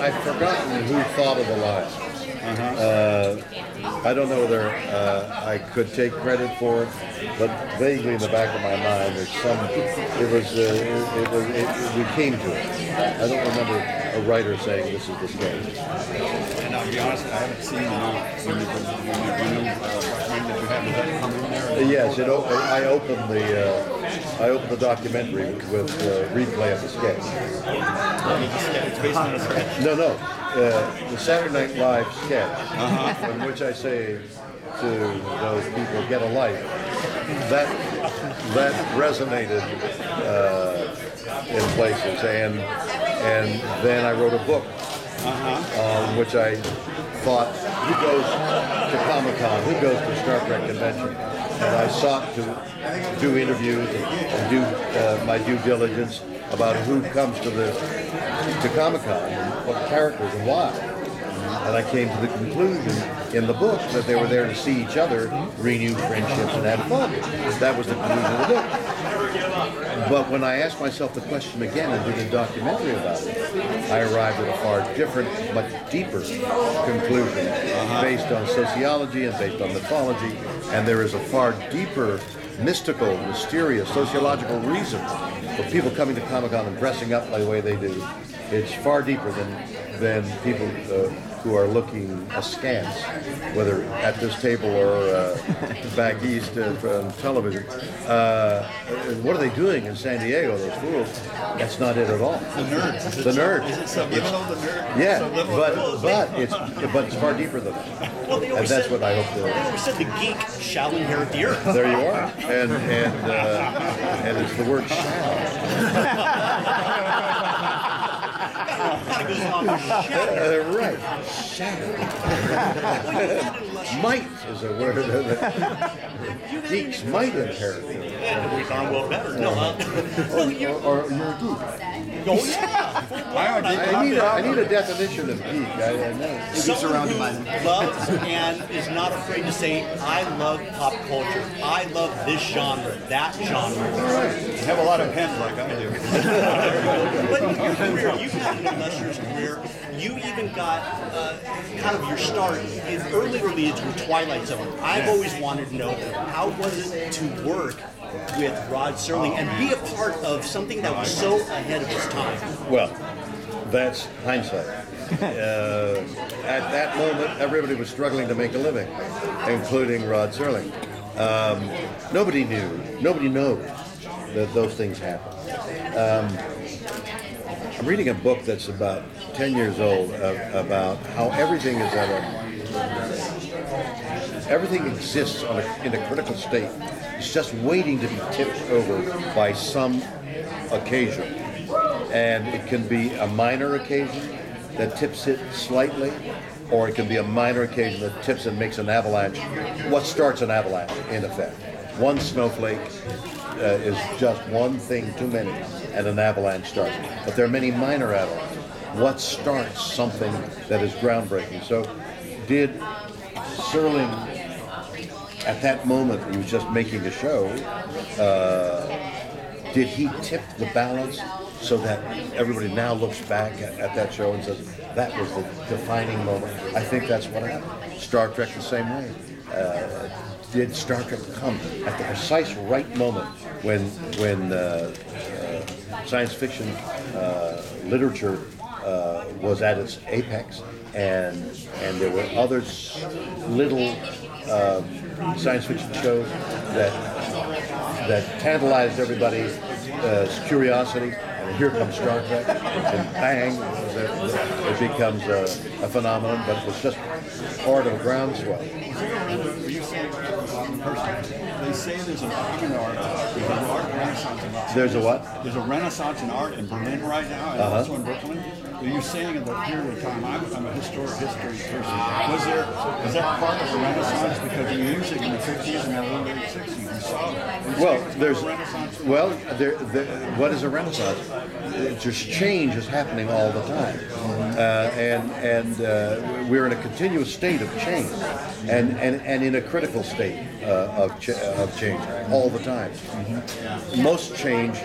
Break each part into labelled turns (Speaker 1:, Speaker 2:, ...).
Speaker 1: I've forgotten who thought of the line. I don't know whether I could take credit for it, but vaguely in the back of my mind, there's some. We came to it. I don't remember a writer saying this is the sketch.
Speaker 2: And I'll be honest, I haven't seen the
Speaker 1: Yes, I opened the documentary with replay of the sketch.
Speaker 2: It's based on a sketch?
Speaker 1: No. The Saturday Night Live sketch, in which I say to those people, "Get a life." That resonated in places, and then I wrote a book, which I thought, who goes to Comic-Con, who goes to Star Trek convention, and I sought to do interviews and do my due diligence about who comes to Comic-Con and what characters and why. And I came to the conclusion in the book that they were there to see each other, renew friendships, and have fun. That was the conclusion of the book. But when I asked myself the question again and did a documentary about it, I arrived at a far different, much deeper conclusion based on sociology and based on mythology. And there is a far deeper, mystical, mysterious, sociological reason for people coming to Comic-Con and dressing up by the way they do. It's far deeper than people who are looking askance, whether at this table or back east on television. What are they doing in San Diego, those fools? That's not it at all.
Speaker 2: The nerds.
Speaker 1: The nerds.
Speaker 2: Is it subliminal, the nerd?
Speaker 1: Yeah, but it's far deeper than that.
Speaker 3: Well,
Speaker 1: And that's what I hope to.
Speaker 3: They always said the geek shall inherit the earth.
Speaker 1: There you are, and it's the word "shall." Right, shadow. Might is a word that geeks might inherit.
Speaker 3: We darn well better. No,
Speaker 1: Or you're a geek.
Speaker 3: oh yeah.
Speaker 1: I need a definition of geek. I know.
Speaker 3: Someone who loves and is not afraid to say, "I love pop culture. I love this genre, that genre."
Speaker 2: You have a lot of pens like I do.
Speaker 3: But in your career, you've had an illustrious career. You even got kind of your start in early age with Twilight Zone. I've always wanted to know, how was it to work with Rod Serling and be a part of something that was so ahead of its time?
Speaker 1: Well, that's hindsight. At that moment, everybody was struggling to make a living, including Rod Serling. Nobody knows that those things happen. I'm reading a book that's about 10 years old about how everything is everything exists in a critical state. It's just waiting to be tipped over by some occasion. And it can be a minor occasion that tips it slightly, or it can be a minor occasion that tips and makes an avalanche. What starts an avalanche, in effect? One snowflake is just one thing too many, and an avalanche starts. But there are many minor avalanches. What starts something that is groundbreaking? So did Serling, at that moment he was just making a show, did he tip the balance so that everybody now looks back at that show and says, that was the defining moment? I think that's what happened. Star Trek the same way. Did Star Trek come at the precise right moment when science fiction literature was at its apex, and there were other little science fiction shows that tantalized everybody's curiosity, and here comes Star Trek, and bang, it becomes a phenomenon, but it was just part of a groundswell.
Speaker 2: They say there's an art renaissance in Los
Speaker 1: There's a
Speaker 2: Angeles.
Speaker 1: what?
Speaker 2: There's a renaissance in art in Berlin right now, and also in Brooklyn. Are you saying in that period of time, I'm a history person, is that part of the renaissance? Because in music in the 50s and the early 60s, you saw that.
Speaker 1: What is a renaissance? Just change is happening all the time, and we're in a continuous state of change, and in a critical state of change all the time. Most change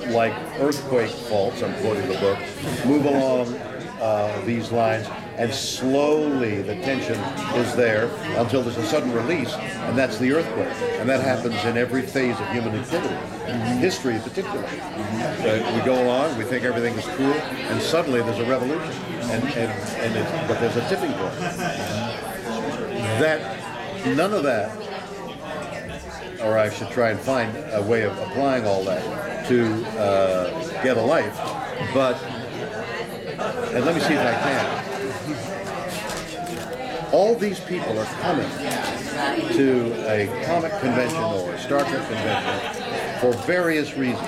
Speaker 1: like earthquake faults, I'm quoting the book, move along these lines, and slowly the tension is there until there's a sudden release, and that's the earthquake. And that happens in every phase of human activity, history in particular. We go along, we think everything is cool, and suddenly there's a revolution, but there's a tipping point. That none of that, or I should try and find a way of applying all that to get a life, and let me see if I can. All these people are coming to a comic convention or a Star Trek convention for various reasons.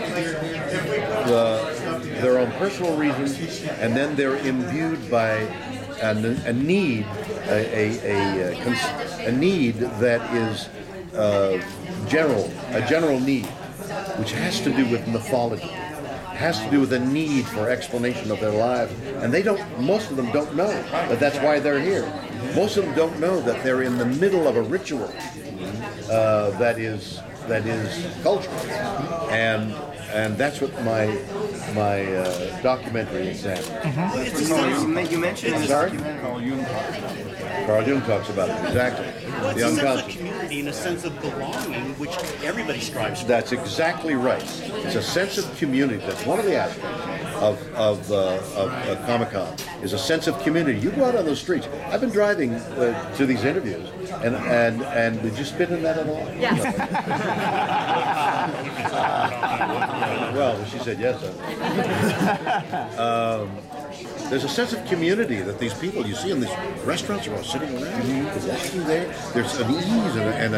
Speaker 1: Their own personal reasons, and then they're imbued by a need, a need that is a general need, which has to do with mythology, has to do with a need for explanation of their lives, and most of them don't know that that's why they're here. Most of them don't know that they're in the middle of a ritual that is cultural, and that's what my documentary examines.
Speaker 4: You mentioned in the documentary.
Speaker 1: Carl Jung talks about it, exactly.
Speaker 3: Well,
Speaker 1: The
Speaker 3: it's a sense of
Speaker 1: unconscious.
Speaker 3: community and a sense of belonging, which everybody strives for.
Speaker 1: That's exactly right. It's a sense of community. That's one of the aspects of Comic-Con, is a sense of community. You go out on those streets. I've been driving to these interviews, and did you spit in that at all?
Speaker 5: Yes.
Speaker 1: Well, she said yes. There's a sense of community that these people you see in these restaurants are all sitting around, walking there. There's an ease and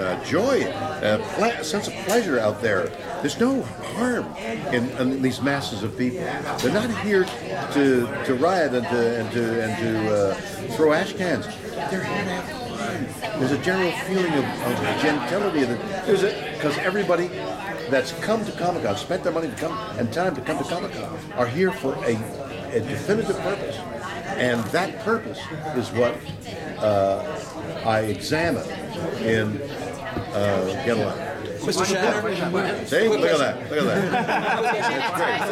Speaker 1: a joy, a sense of pleasure out there. There's no harm in these masses of people. They're not here to riot and to throw ash cans. They're here to have fun. There's a general feeling of gentility. Because everybody that's come to Comic-Con, spent their money to come and time to come to Comic-Con, are here for a definitive purpose, and that purpose is what I examine in Get Alive.
Speaker 6: Mr. Shatner?
Speaker 1: See, look at that! Look at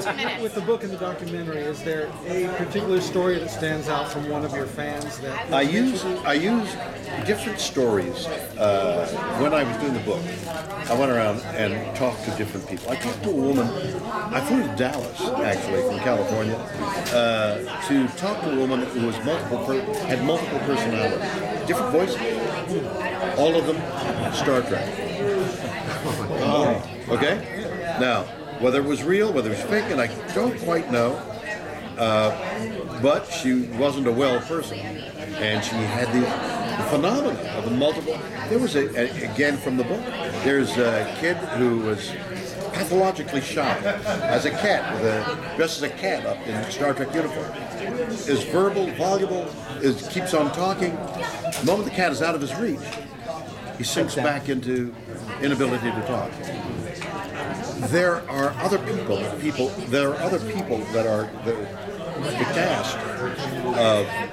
Speaker 1: that!
Speaker 7: With the book and the documentary, is there a particular story that stands out from one of your fans that
Speaker 1: I use different stories. When I was doing the book, I went around and talked to different people. I talked to a woman. I flew to Dallas, actually, from California, to talk to a woman who was had multiple personalities, different voices, all of them Star Trek. Okay? Now, whether it was real, whether it was fake, and I don't quite know, but she wasn't a well person, and she had the phenomena of the multiple. There was, again from the book, there's a kid who was pathologically shy as a cat, dressed as a cat up in Star Trek uniform. Is verbal, voluble, keeps on talking. The moment the cat is out of his reach, he sinks back into inability to talk. There are other people that are the cast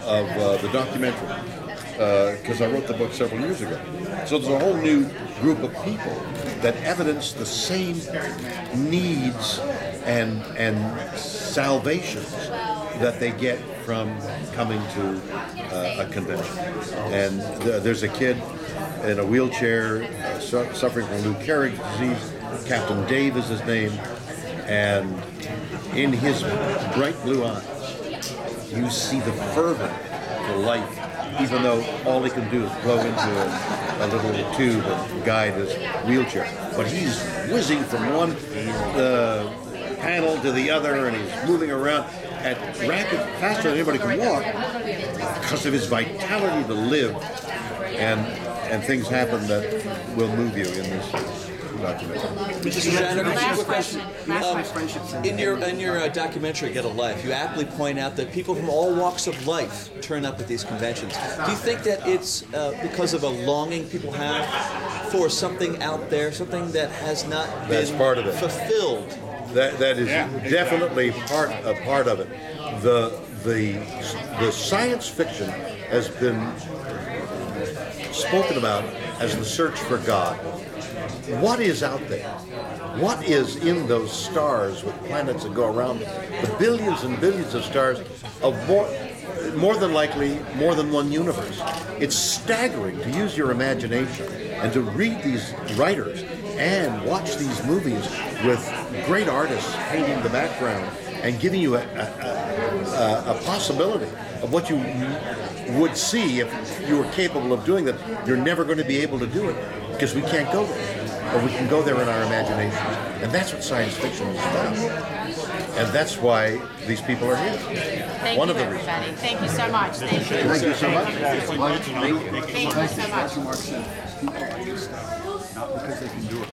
Speaker 1: of the documentary, because I wrote the book several years ago. So there's a whole new group of people that evidence the same needs and salvations that they get from coming to a convention. And there's a kid in a wheelchair suffering from Lou Gehrig's disease. Captain Dave is his name, and in his bright blue eyes, you see the fervor for life, even though all he can do is blow into a little tube and guide his wheelchair. But he's whizzing from one panel to the other, and he's moving around at faster than anybody can walk because of his vitality to live. And things happen that will move you in this documentary.
Speaker 6: Mr. Shatner, quick question. In your documentary, Get a Life, you aptly point out that people from all walks of life turn up at these conventions. Do you think that it's because of a longing people have for something out there, something that has not been
Speaker 1: part of it.
Speaker 6: Fulfilled?
Speaker 1: That is definitely part of it. The science fiction has been spoken about as the search for God. What is out there? what is in those stars with planets that go around, the billions and billions of stars of more than likely more than one universe. It's staggering to use your imagination and to read these writers and watch these movies with great artists painting the background and giving you a possibility of what you would see if you were capable of doing that. You're never going to be able to do it because we can't go there, or we can go there in our imaginations, and that's what science fiction is about. And that's why these people are here.
Speaker 5: Thank
Speaker 1: One
Speaker 5: you,
Speaker 1: of the
Speaker 5: everybody. Thank you so much. Thank you.
Speaker 1: Thank you so much.
Speaker 5: Thank you so much.
Speaker 2: Mark said, people like this stuff, not because they can do it.